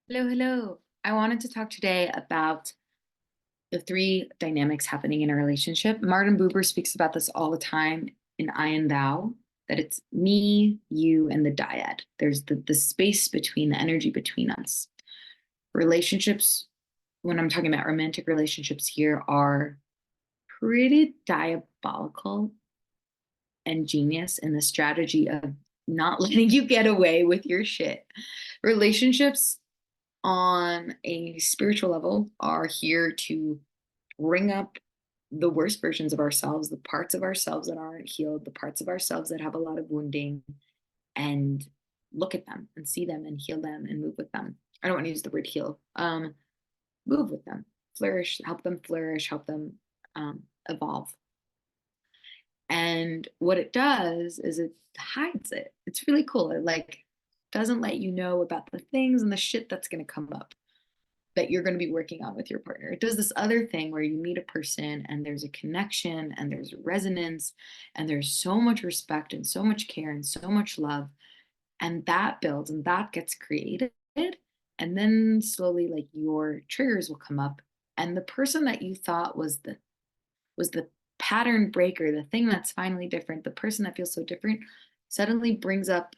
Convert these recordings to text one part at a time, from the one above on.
Hello, hello. I wanted to talk today about the three dynamics happening in a relationship. Martin Buber speaks about this all the time in I and Thou, that it's me, you, and the dyad. There's the space between, the energy between us. Relationships, when I'm talking about romantic relationships here, are pretty diabolical and genius in the strategy of not letting you get away with your shit. Relationships on a spiritual level are here to bring up the worst versions of ourselves, the parts of ourselves that aren't healed, the parts of ourselves that have a lot of wounding, and look at them and see them and heal them and move with them. I don't want to use the word heal. Move with them, flourish, help them evolve. And what it does is it hides it. It's really cool. It like doesn't let you know about the things and the shit that's going to come up that you're going to be working on with your partner. It does this other thing where you meet a person and there's a connection and there's resonance and there's so much respect and so much care and so much love, and that builds and that gets created, and then slowly like your triggers will come up, and the person that you thought was the pattern breaker, the thing that's finally different, the person that feels so different suddenly brings up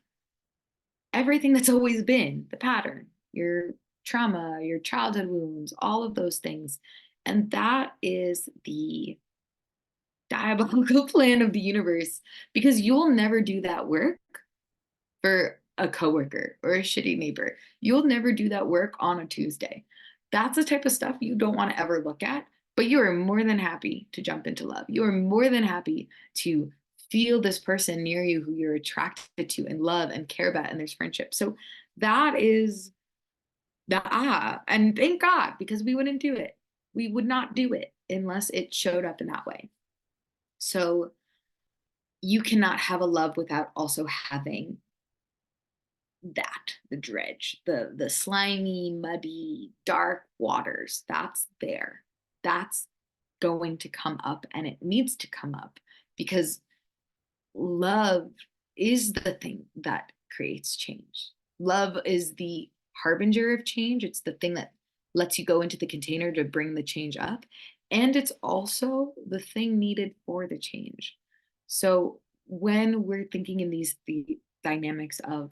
everything that's always been the pattern, your trauma, your childhood wounds, all of those things. And that is the diabolical plan of the universe, because you'll never do that work for a coworker or a shitty neighbor. You'll never do that work on a Tuesday. That's the type of stuff you don't want to ever look at, but you are more than happy to jump into love. You are more than happy to feel this person near you who you're attracted to and love and care about, and there's friendship. So that is the and thank God, because we wouldn't do it. We would not do it unless it showed up in that way. So you cannot have a love without also having that, the dredge, the slimy, muddy, dark waters. That's there. That's going to come up, and it needs to come up, because love is the thing that creates change. Love is the harbinger of change. It's the thing that lets you go into the container to bring the change up, and it's also the thing needed for the change. So when we're thinking in these the dynamics of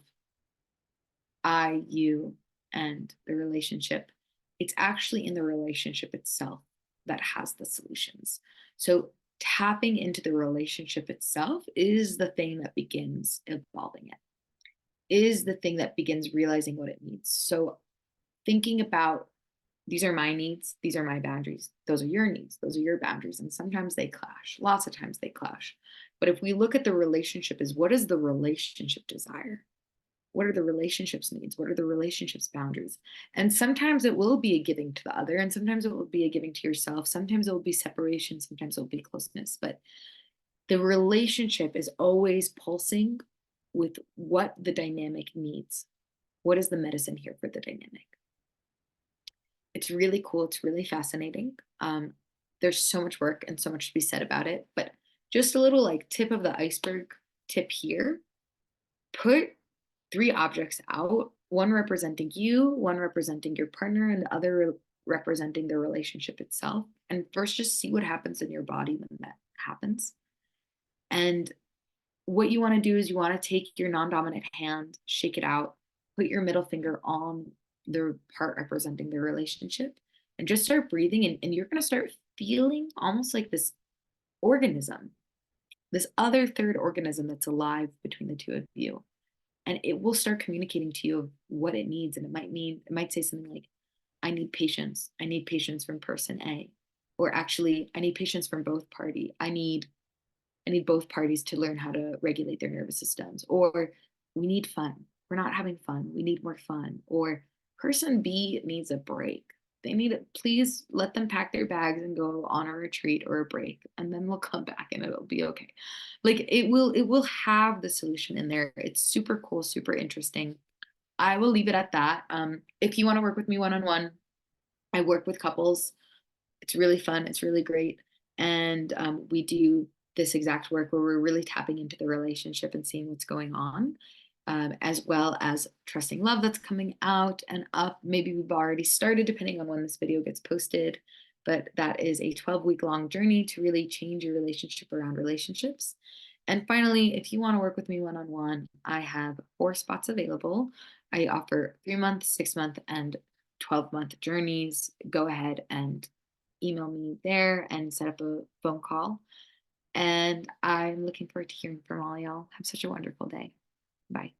I, you, and the relationship, it's actually in the relationship itself that has the solutions. So tapping into the relationship itself is the thing that begins evolving it, is the thing that begins realizing what it needs. So thinking about, these are my needs, these are my boundaries, those are your needs, those are your boundaries. And sometimes they clash, lots of times they clash. But if we look at the relationship as what is the relationship desire? What are the relationships needs? What are the relationships boundaries? And sometimes it will be a giving to the other, and sometimes it will be a giving to yourself. Sometimes it will be separation, sometimes it will be closeness. But the relationship is always pulsing with what the dynamic needs. What is the medicine here for the dynamic? It's really cool. It's really fascinating. There's so much work and so much to be said about it. But just a little like tip of the iceberg tip here: put three objects out, one representing you, one representing your partner, and the other representing the relationship itself. And first, just see what happens in your body when that happens. And what you want to do is you want to take your non dominant hand, shake it out, put your middle finger on the part representing the relationship, and just start breathing. And you're going to start feeling almost like this organism, this other third organism that's alive between the two of you, and it will start communicating to you of what it needs. And it might say something like, I need patience from person A, or actually I need patience from both party. I need both parties to learn how to regulate their nervous systems, or we need fun, we're not having fun, we need more fun, or person B needs a break. They need it. Please let them pack their bags and go on a retreat or a break, and then we'll come back and it'll be okay. Like it will have the solution in there. It's super cool, super interesting. I will leave it at that. If you want to work with me one-on-one, I work with couples. It's really fun, it's really great. And we do this exact work where we're really tapping into the relationship and seeing what's going on. as well as Trusting Love that's coming out and up. Maybe we've already started, depending on when this video gets posted. But that is a 12-week long journey to really change your relationship around relationships. And finally, if you want to work with me one on one, I have 4 spots available. I offer 3-month, 6-month, and 12-month journeys. Go ahead and email me there and set up a phone call. And I'm looking forward to hearing from all y'all. Have such a wonderful day. Bye.